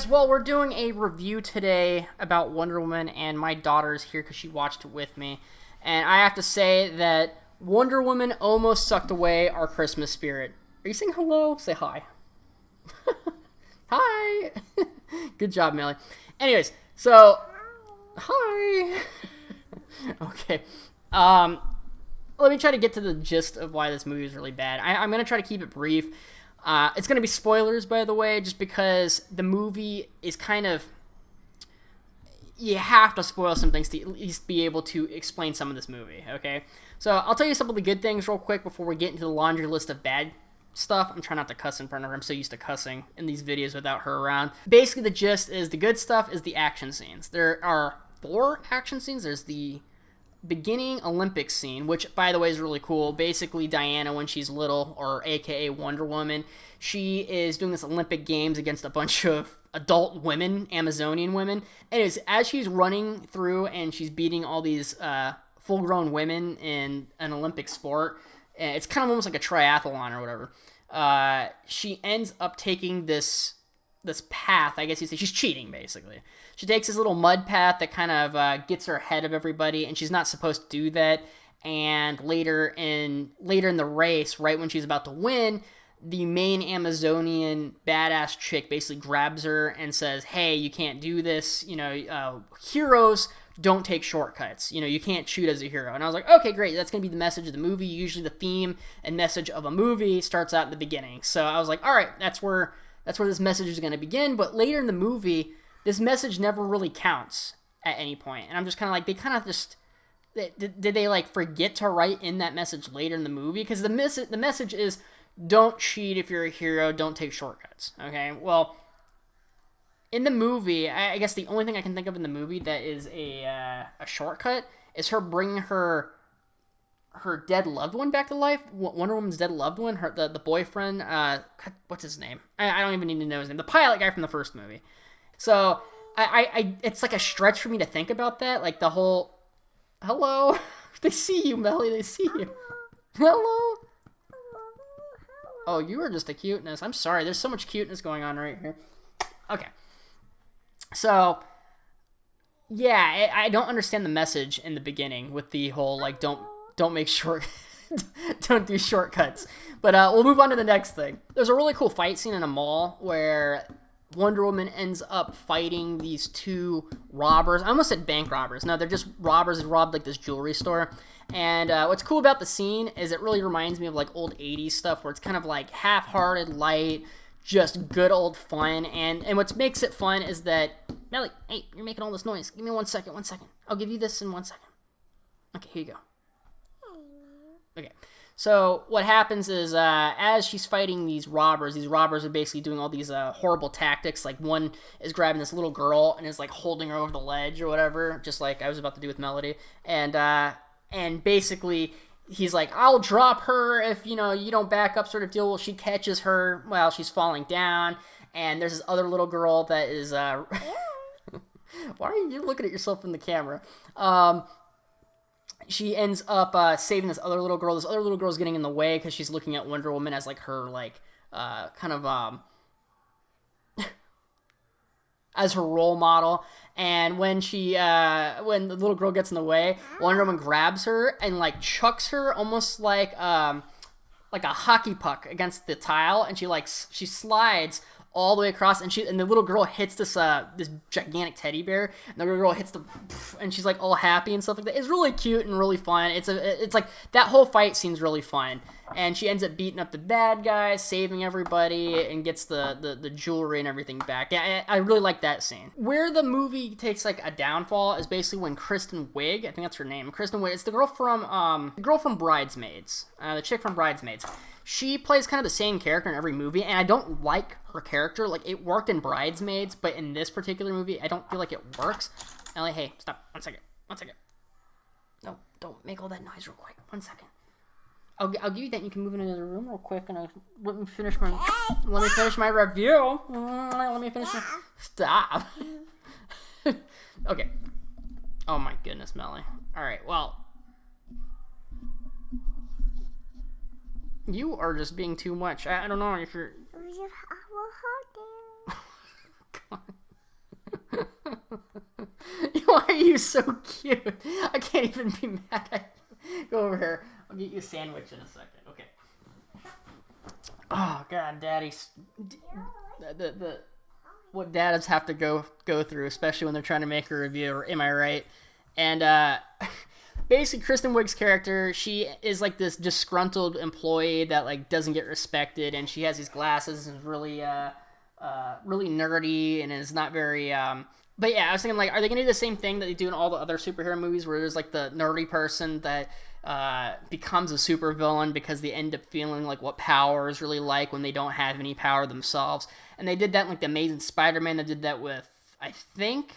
guys, well, we're doing a review today about Wonder Woman, and my daughter's here because she watched it with me. And I have to say that Wonder Woman almost sucked away our Christmas spirit. Are you saying hello? Say hi. Hi! Good job, Melly. Anyways, so... Hi! Okay. Let me try to get to the gist of why this movie is really bad. I'm going to try to keep it brief. It's going to be spoilers, by the way, just because the movie is kind of... You have to spoil some things to at least be able to explain some of this movie, okay? So I'll tell you some of the good things real quick before we get into the laundry list of bad stuff. I'm trying not to cuss in front of her. I'm so used to cussing in these videos without her around. Basically, the gist is the good stuff is the action scenes. There are 4 action scenes. There's the beginning Olympics scene, which, by the way, is really cool. Basically, Diana, when she's little, or aka Wonder Woman, she is doing this Olympic Games against a bunch of adult women, Amazonian women. Anyways, as she's running through and she's beating all these full-grown women in an Olympic sport, it's kind of almost like a triathlon or whatever. She ends up taking this path, I guess you'd say. She's cheating, basically. She takes this little mud path that kind of gets her ahead of everybody, and she's not supposed to do that. And later in the race, right when she's about to win, the main Amazonian badass chick basically grabs her and says, hey, you can't do this. You know, heroes don't take shortcuts. You know, you can't shoot as a hero. And I was like, okay, great. That's going to be the message of the movie. Usually the theme and message of a movie starts out in the beginning. So I was like, all right, that's where this message is going to begin. But later in the movie, this message never really counts at any point. And I'm just kind of like, they kind of just... Did they, like, forget to write in that message later in the movie? Because the message is, don't cheat if you're a hero, don't take shortcuts. Okay? Well, in the movie, I guess the only thing I can think of in the movie that is a shortcut is her bringing her dead loved one back to life. Wonder Woman's dead loved one, the boyfriend, what's his name? I don't even need to know his name. The pilot guy from the first movie. So, it's like a stretch for me to think about that. Like the whole, hello? They see you, Melly, they see you. Hello? Oh, you are just a cuteness. I'm sorry, there's so much cuteness going on right here. Okay. So, yeah, I don't understand the message in the beginning with the whole, like, don't make don't do shortcuts. But we'll move on to the next thing. There's a really cool fight scene in a mall where Wonder Woman ends up fighting these 2 robbers. I almost said bank robbers. No, they're just robbers who robbed, like, this jewelry store. And what's cool about the scene is it really reminds me of, like, old 80s stuff where it's kind of, like, half-hearted, light, just good old fun. And what makes it fun is that... Melly, hey, you're making all this noise. Give me 1 second, 1 second. I'll give you this in 1 second. Okay, here you go. Okay, so what happens is as she's fighting these robbers are basically doing all these horrible tactics. Like, one is grabbing this little girl and is, like, holding her over the ledge or whatever, just like I was about to do with Melody. And basically he's like, I'll drop her if, you know, you don't back up, sort of deal. Well, she catches her while she's falling down, and there's this other little girl that is why are you looking at yourself in the camera? She ends up saving this other little girl. This other little girl's getting in the way because she's looking at Wonder Woman as, like, her, like, kind of, as her role model. And when when the little girl gets in the way, Wonder Woman grabs her and, like, chucks her almost like a hockey puck against the tile, and she slides all the way across, and the little girl hits this gigantic teddy bear, and the little girl hits and she's, like, all happy and stuff like that. It's really cute and really fun. It's like that whole fight scene's really fun, and she ends up beating up the bad guy, saving everybody, and gets the jewelry and everything back. Yeah, I really like that scene. Where the movie takes, like, a downfall is basically when Kristen Wiig, I think that's her name, Kristen Wiig, it's the girl from Bridesmaids, the chick from Bridesmaids. She plays kind of the same character in every movie, and I don't like her character. Like, it worked in Bridesmaids, but in this particular movie, I don't feel like it works. Ellie, hey, stop. 1 second. 1 second. No, don't make all that noise real quick. 1 second. I'll give you that. You can move into the room real quick, and let me finish my review. Let me finish my... Stop. Okay. Oh, my goodness, Melly. All right, well... You are just being too much. I don't know if you're... God. Why are you so cute? I can't even be mad at you. Go over here. I'll get you a sandwich in a second. Okay. Oh God, Daddy's the what dads have to go through, especially when they're trying to make a review. Am I right? And basically, Kristen Wiig's character, she is like this disgruntled employee that like doesn't get respected, and she has these glasses and is really really nerdy and is not very. But yeah, I was thinking like, are they gonna do the same thing that they do in all the other superhero movies, where there's like the nerdy person that becomes a supervillain because they end up feeling like what power is really like when they don't have any power themselves. And they did that in like the Amazing Spider-Man. They did that with, I think,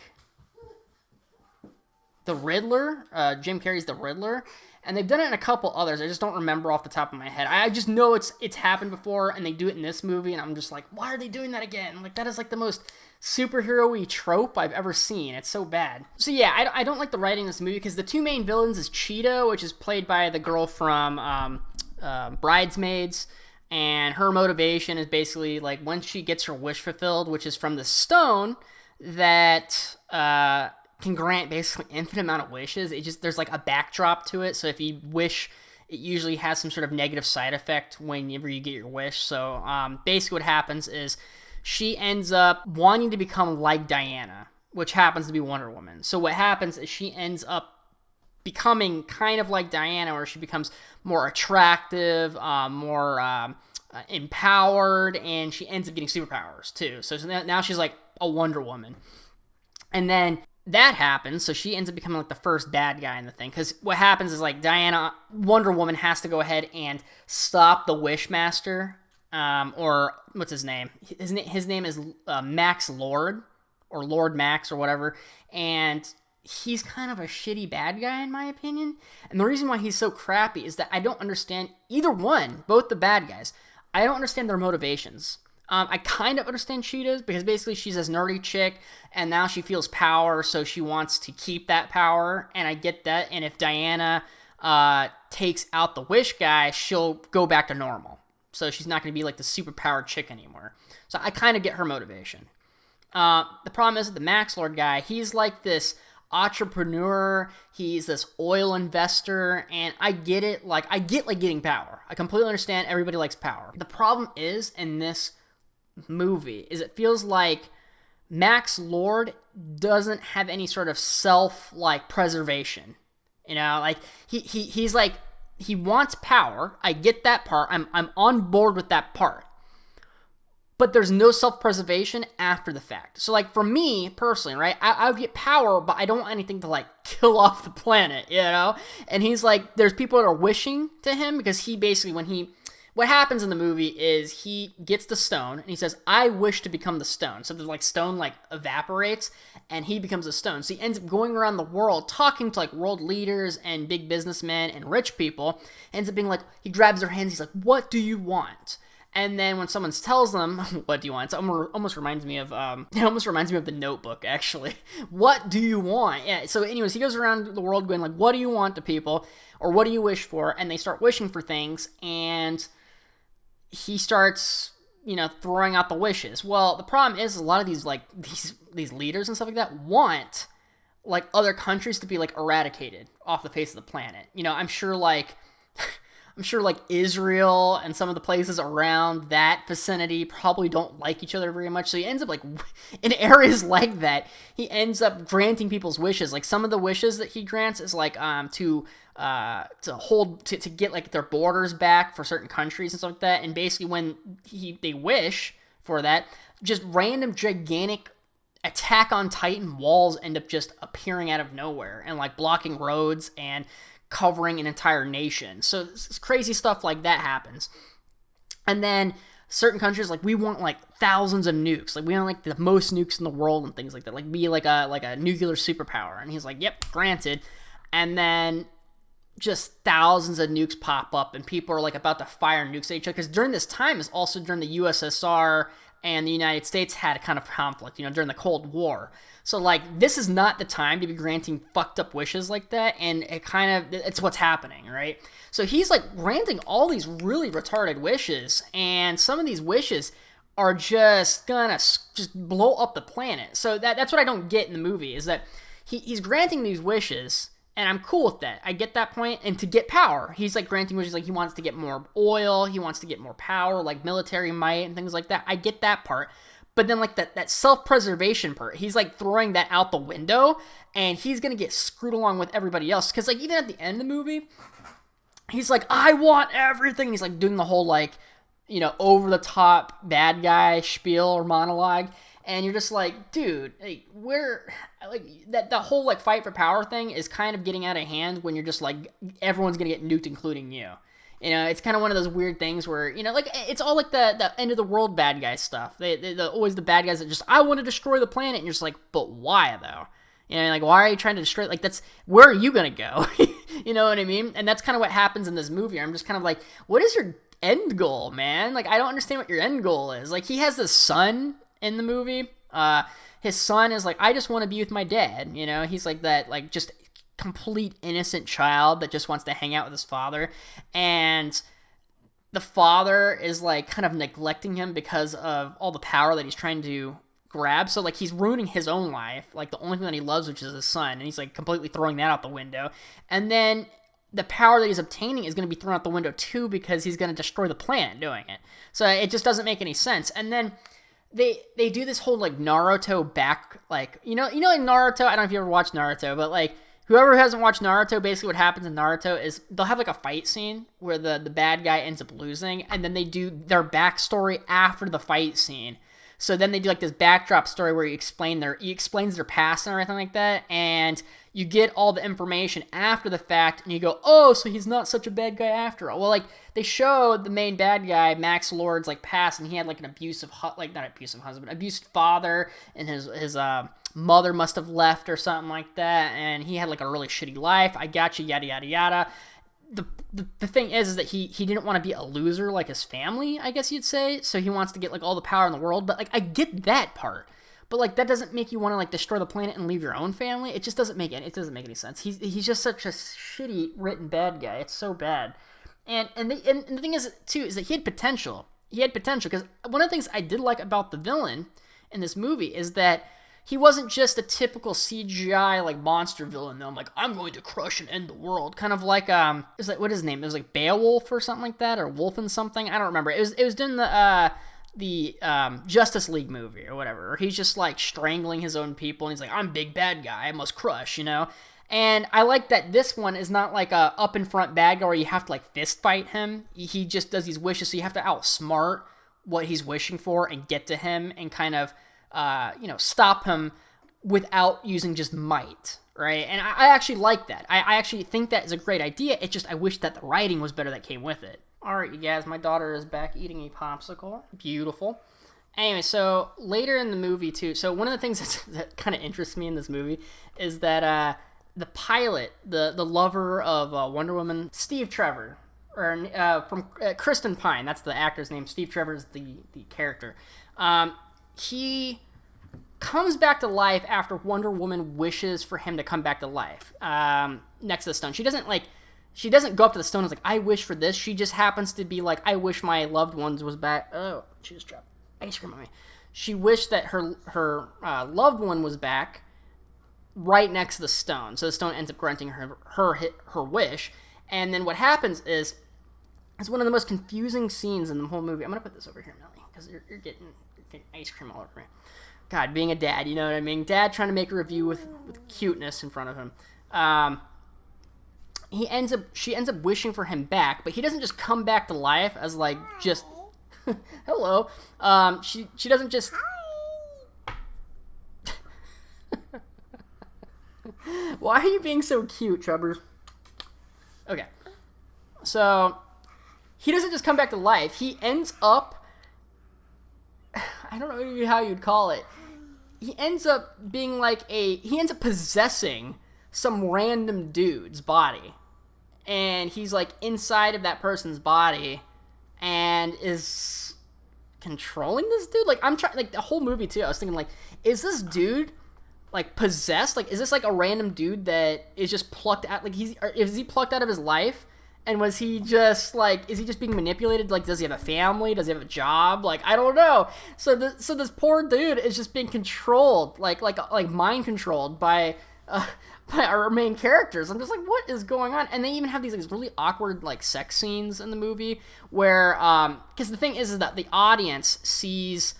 the Riddler. Jim Carrey's the Riddler. And they've done it in a couple others. I just don't remember off the top of my head. I just know it's happened before, and they do it in this movie, and I'm just like, why are they doing that again? Like, that is like the most superhero-y trope I've ever seen. It's so bad. So yeah, I don't like the writing in this movie, because the two main villains is Cheetah, which is played by the girl from Bridesmaids, and her motivation is basically like once she gets her wish fulfilled, which is from the stone that can grant basically infinite amount of wishes. It just, there's like a backdrop to it. So if you wish, it usually has some sort of negative side effect whenever you get your wish. So basically what happens is she ends up wanting to become like Diana, which happens to be Wonder Woman. So what happens is she ends up becoming kind of like Diana, where she becomes more attractive, more empowered, and she ends up getting superpowers too. So now she's like a Wonder Woman. And then that happens, so she ends up becoming like the first bad guy in the thing. Because what happens is like Wonder Woman has to go ahead and stop the Wishmaster, or what's his name? His name is Max Lord, or Lord Max, or whatever. And he's kind of a shitty bad guy in my opinion. And the reason why he's so crappy is that I don't understand either one, both the bad guys. I don't understand their motivations. I kind of understand Cheetah's, because basically she's this nerdy chick, and now she feels power, so she wants to keep that power, and I get that. And if Diana takes out the Wish guy, she'll go back to normal. So she's not going to be like the superpowered chick anymore. So I kind of get her motivation. The problem is that the Max Lord guy, he's like this entrepreneur, he's this oil investor, and I get it. Like, I get like getting power. I completely understand everybody likes power. The problem is, in this movie, is it feels like Max Lord doesn't have any sort of self like preservation. You know, like he's like, he wants power. I get that part. I'm on board with that part. But there's no self-preservation after the fact. So, like, for me, personally, right, I would get power, but I don't want anything to, like, kill off the planet, you know? And he's like, there's people that are wishing to him, because he basically, what happens in the movie is he gets the stone, and he says, I wish to become the stone. So, there's, like, stone, like, evaporates, and he becomes a stone. So, he ends up going around the world talking to, like, world leaders and big businessmen and rich people. Ends up being like, he grabs their hands, he's like, what do you want? And then when someone tells them, what do you want? It almost reminds me of The Notebook, actually. What do you want? Yeah, so anyways, he goes around the world going like, what do you want to people? Or what do you wish for? And they start wishing for things, and he starts, throwing out the wishes. Well, the problem is a lot of these, like, these leaders and stuff like that want, like, other countries to be, like, eradicated off the face of the planet. I'm sure, like, Israel and some of the places around that vicinity probably don't like each other very much. So he ends up, like, in areas like that, he ends up granting people's wishes. Like, some of the wishes that he grants is, like, to get, like, their borders back for certain countries and stuff like that. And basically when they wish for that, just random gigantic Attack on Titan walls end up just appearing out of nowhere and, like, blocking roads and covering an entire nation. So it's crazy stuff like that happens. And then certain countries, like, we want, like, thousands of nukes. Like, we want, like, the most nukes in the world and things like that. Like, be like a nuclear superpower. And he's like, yep, granted. And then just thousands of nukes pop up, and people are, like, about to fire nukes at each other. Because during this time is also during the USSR and the United States had a kind of conflict, during the Cold War. So, like, this is not the time to be granting fucked up wishes like that, and it's what's happening, right? So he's, like, granting all these really retarded wishes, and some of these wishes are just gonna just blow up the planet. So that's what I don't get in the movie, is that he's granting these wishes, and I'm cool with that. I get that point. And to get power, he's like granting wishes, like he wants to get more oil, he wants to get more power, like military might and things like that. I get that part. But then like that self-preservation part, he's like throwing that out the window, and he's gonna get screwed along with everybody else. Because like even at the end of the movie, he's like, I want everything. And he's like doing the whole like, you know, over the top bad guy spiel or monologue. And you're just like, dude, like, the whole like fight for power thing is kind of getting out of hand when you're just like, everyone's gonna get nuked, including you. You know, it's kind of one of those weird things where, you know, like, it's all like the end of the world bad guy stuff. They're always the bad guys that just, I want to destroy the planet. And you're just like, but why though? You know, like, why are you trying to destroy it? Like, where are you gonna go? You know what I mean? And that's kind of what happens in this movie. I'm just kind of like, what is your end goal, man? Like, I don't understand what your end goal is. Like, he has this son in the movie. His son is like, I just want to be with my dad. You know, he's like that, like, just complete innocent child that just wants to hang out with his father. And the father is like kind of neglecting him because of all the power that he's trying to grab. So like he's ruining his own life, like the only thing that he loves, which is his son, and he's like completely throwing that out the window. And then the power that he's obtaining is going to be thrown out the window too, because he's going to destroy the planet doing it. So it just doesn't make any sense. And then they do this whole like Naruto back, like, you know like Naruto, I don't know if you ever watched Naruto, but like whoever hasn't watched Naruto, basically what happens in Naruto is they'll have like a fight scene where the bad guy ends up losing, and then they do their backstory after the fight scene. So then they do like this backdrop story where he explains their past and everything like that, and you get all the information after the fact, and you go, oh, so he's not such a bad guy after all. Well, like, they show the main bad guy, Max Lord's like past, and he had like an abusive father, and his mother must have left or something like that, and he had like a really shitty life. I got you, yada yada yada. The thing is that he didn't want to be a loser like his family, I guess you'd say. So he wants to get like all the power in the world. But like, I get that part. But like, that doesn't make you want to like destroy the planet and leave your own family. It just doesn't make any sense. He's just such a shitty written bad guy. It's so bad. And the thing is too is that he had potential. Because one of the things I did like about the villain in this movie is that he wasn't just a typical CGI like monster villain though. I'm like, I'm going to crush and end the world. Kind of like it was like, what is his name? It was like Beowulf or something like that, or Wolf and something. I don't remember. It was doing the Justice League movie or whatever. Or he's just like strangling his own people, and he's like, I'm big bad guy, I must crush, you know. And I like that this one is not like a up in front bad guy where you have to like fist fight him. He just does these wishes, so you have to outsmart what he's wishing for and get to him and kind of stop him without using just might, right? And I actually like that. I actually think that is a great idea. It's just I wish that the writing was better that came with it. All right, you guys, my daughter is back eating a popsicle. Beautiful. Anyway, so later in the movie, too, so one of the things that kind of interests me in this movie is that the pilot, the lover of Wonder Woman, Steve Trevor, or from Kristen Pine, that's the actor's name. Steve Trevor is the character. He comes back to life after Wonder Woman wishes for him to come back to life next to the stone. She doesn't go up to the stone and is like, I wish for this. She just happens to be like, I wish my loved ones was back. Oh, she just dropped ice cream on me. She wished that her loved one was back right next to the stone. So the stone ends up granting her wish. And then what happens is, it's one of the most confusing scenes in the whole movie. I'm going to put this over here, Melly, because you're getting ice cream all over me. God, being a dad, you know what I mean? Dad trying to make a review with cuteness in front of him. She ends up wishing for him back, but he doesn't just come back to life as like just hello. She doesn't just Why are you being so cute, Chubbers? Okay. So he doesn't just come back to life. He ends up, I don't know how you'd call it. He ends up being like he ends up possessing some random dude's body. And he's like inside of that person's body and is controlling this dude. Like, I'm trying, like, the whole movie too, I was thinking, like, is this dude like possessed? Like, is this like a random dude that is just plucked out? Like, is he plucked out of his life And was he just like, is he just being manipulated? Like, does he have a family? Does he have a job? Like, I don't know. So this poor dude is just being controlled, like mind controlled by our main characters. I'm just like, what is going on? And they even have these really awkward like sex scenes in the movie where, because the thing is that the audience sees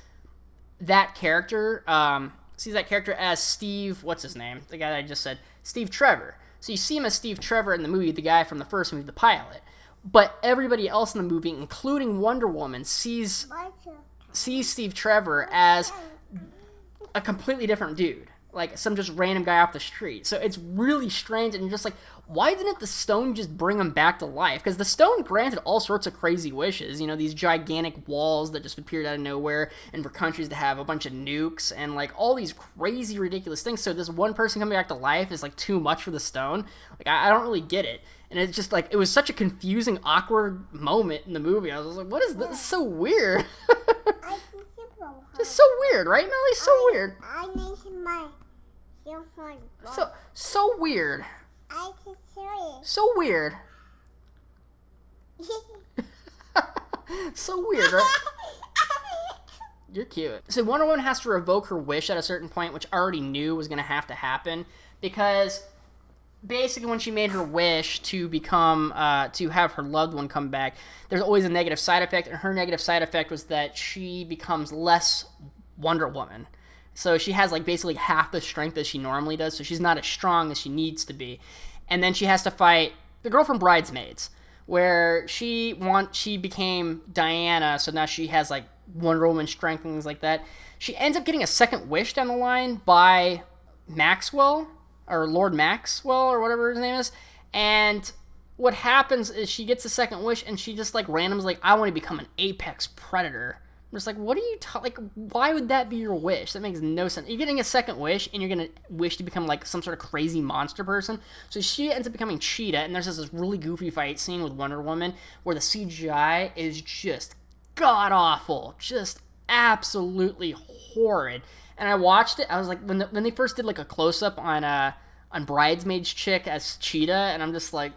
that character as Steve, what's his name? The guy that I just said, Steve Trevor. So you see him as Steve Trevor in the movie, the guy from the first movie, the pilot. But everybody else in the movie, including Wonder Woman, sees Steve Trevor as a completely different dude. Like some just random guy off the street. So it's really strange, and you're just like, why didn't the stone just bring him back to life? Because the stone granted all sorts of crazy wishes. You know, these gigantic walls that just appeared out of nowhere, and for countries to have a bunch of nukes, and like all these crazy, ridiculous things. So this one person coming back to life is like too much for the stone. Like, I don't really get it. And it's just like, it was such a confusing, awkward moment in the movie. I was like, what is this? This is so weird. It's so weird, right, Melly? So weird. So weird. So weird. So weird, right? You're cute. So Wonder Woman has to revoke her wish at a certain point, which I already knew was going to have to happen, because basically when she made her wish to become, to have her loved one come back, there's always a negative side effect, and her negative side effect was that she becomes less Wonder Woman. So she has like basically half the strength as she normally does, so she's not as strong as she needs to be. And then she has to fight the girl from Bridesmaids, where she became Diana, so now she has like Wonder Woman strength and things like that. She ends up getting a second wish down the line by Maxwell, or Lord Maxwell, or whatever his name is. And what happens is she gets a second wish, and she just like randomly like, I want to become an apex predator. I'm just like, what are you like? Why would that be your wish? That makes no sense. You're getting a second wish, and you're gonna wish to become like some sort of crazy monster person. So she ends up becoming Cheetah, and there's this really goofy fight scene with Wonder Woman where the CGI is just god awful, just absolutely horrid. And I watched it. I was like, when they first did like a close up on Bridesmaids chick as Cheetah, and I'm just like,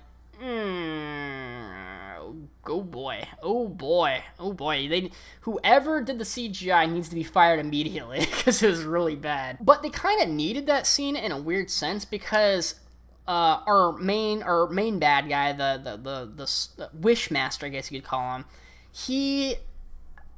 oh boy, oh boy, oh boy. Whoever did the CGI needs to be fired immediately, because it was really bad. But they kind of needed that scene in a weird sense, because our main bad guy, the Wishmaster, I guess you could call him, he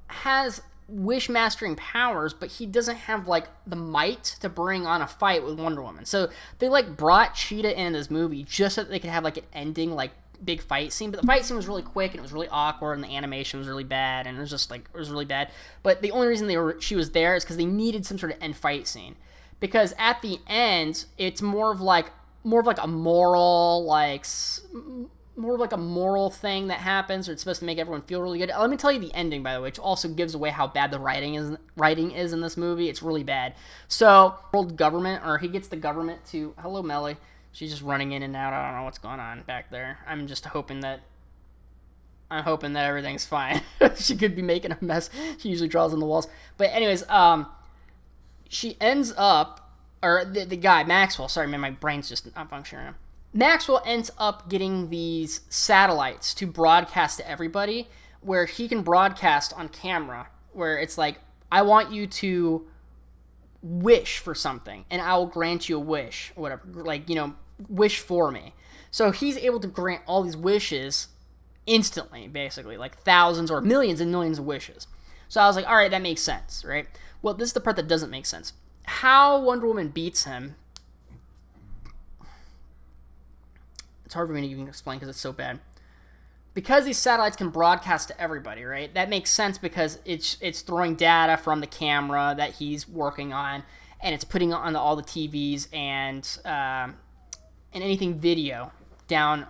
has wish mastering powers, but he doesn't have like the might to bring on a fight with Wonder Woman. So they like brought Cheetah in this movie just so that they could have like an ending, like big fight scene. But the fight scene was really quick, and it was really awkward, and the animation was really bad, and it was just like, it was really bad. But the only reason she was there is because they needed some sort of end fight scene, because at the end it's more of like a moral, like more of like a moral thing that happens, or it's supposed to make everyone feel really good. Let me tell you the ending, by the way, which also gives away how bad the writing is in this movie. It's really bad. So world government, or he gets the government to, hello Melly, she's just running in and out. I don't know what's going on back there. I'm hoping that everything's fine. She could be making a mess. She usually draws on the walls. But anyways, she ends up, or the guy, Maxwell, sorry man, my brain's just not functioning right now. Maxwell ends up getting these satellites to broadcast to everybody, where he can broadcast on camera, where it's like, I want you to wish for something, and I will grant you a wish, or whatever, like, you know, wish for me. So he's able to grant all these wishes instantly, basically, like thousands or millions and millions of wishes. So I was like, all right, that makes sense, right? Well, this is the part that doesn't make sense. How Wonder Woman beats him, it's hard for me to even explain because it's so bad. Because these satellites can broadcast to everybody, right? That makes sense because it's throwing data from the camera that he's working on, and it's putting it on all the TVs and anything video down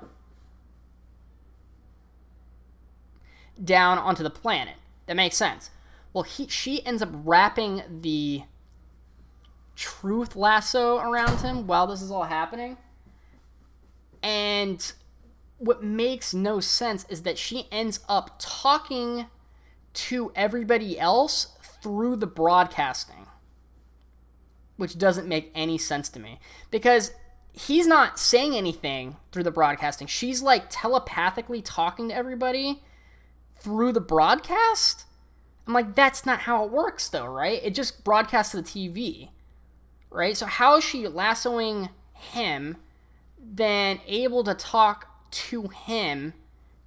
onto the planet. That makes sense. Well, she ends up wrapping the truth lasso around him while this is all happening. And what makes no sense is that she ends up talking to everybody else through the broadcasting, which doesn't make any sense to me. Because he's not saying anything through the broadcasting. She's like telepathically talking to everybody through the broadcast. I'm like, that's not how it works though, right? It just broadcasts to the TV, right? So how is she lassoing him, then able to talk to him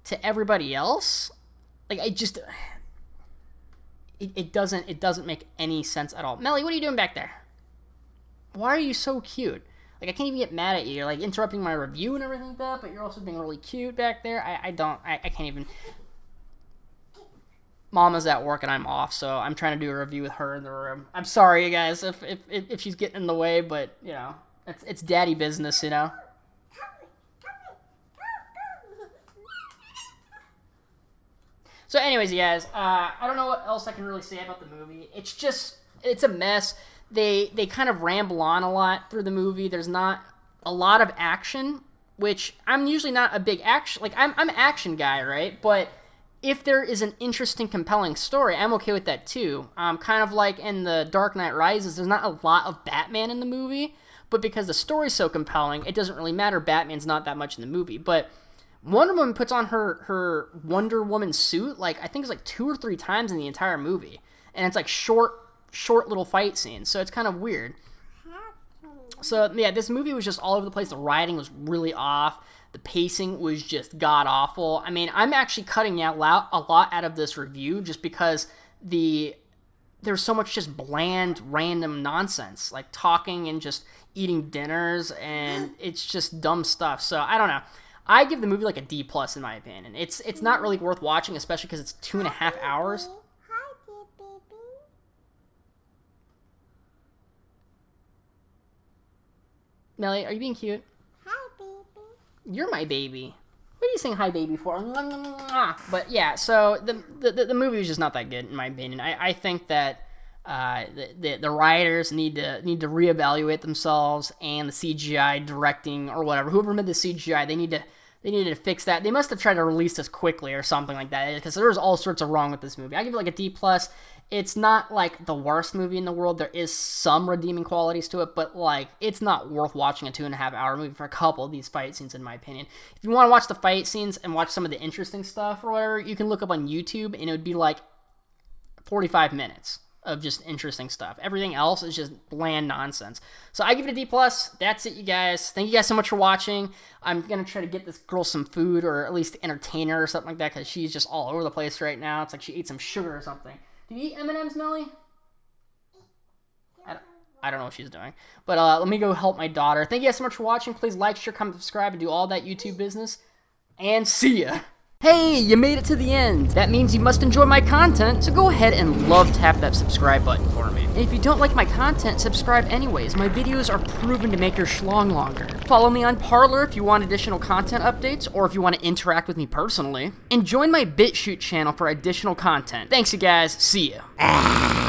to everybody else? Like, it doesn't make any sense at all. Melly, what are you doing back there? Why are you so cute? Like, I can't even get mad at you. You're like interrupting my review and everything like that, but you're also being really cute back there. I can't even. Mama's at work and I'm off, so I'm trying to do a review with her in the room. I'm sorry, you guys, if she's getting in the way, but you know, it's daddy business, you know. So, anyways, you guys, I don't know what else I can really say about the movie. It's a mess. They kind of ramble on a lot through the movie. There's not a lot of action, which I'm usually not a big action. Like, I'm an action guy, right? But if there is an interesting, compelling story, I'm okay with that too. Kind of like in The Dark Knight Rises, there's not a lot of Batman in the movie, but because the story's so compelling, it doesn't really matter. Batman's not that much in the movie. But Wonder Woman puts on her Wonder Woman suit, like, I think it's like 2 or 3 times in the entire movie. And it's like short little fight scenes, so it's kind of weird. So, yeah, this movie was just all over the place. The writing was really off. The pacing was just god-awful. I mean, I'm actually cutting out a lot out of this review just because there's so much just bland, random nonsense, like talking and just eating dinners, and it's just dumb stuff. So, I don't know. I give the movie like a D+ in my opinion. It's not really worth watching, especially because it's 2.5 hours. Melly, are you being cute? Hi, baby. You're my baby. What are you saying hi, baby, for? But yeah, so the movie was just not that good in my opinion. I think that the writers need to reevaluate themselves, and the CGI directing or whatever, whoever made the CGI, they needed to fix that. They must have tried to release this quickly or something like that, because there was all sorts of wrong with this movie. I give it like a D+. It's not like the worst movie in the world. There is some redeeming qualities to it, but like, it's not worth watching a 2.5 hour movie for a couple of these fight scenes, in my opinion. If you want to watch the fight scenes and watch some of the interesting stuff or whatever, you can look up on YouTube, and it would be like 45 minutes of just interesting stuff. Everything else is just bland nonsense. So I give it a D+. That's it, you guys. Thank you guys so much for watching. I'm going to try to get this girl some food, or at least entertain her or something like that, because she's just all over the place right now. It's like she ate some sugar or something. Do you eat M&Ms, Melly? I don't know what she's doing. But let me go help my daughter. Thank you guys so much for watching. Please like, share, comment, subscribe, and do all that YouTube business. And see ya! Hey, you made it to the end. That means you must enjoy my content, so go ahead and love tap that subscribe button for me. And if you don't like my content, subscribe anyways. My videos are proven to make your schlong longer. Follow me on Parler if you want additional content updates, or if you want to interact with me personally. And join my BitChute channel for additional content. Thanks, you guys. See ya.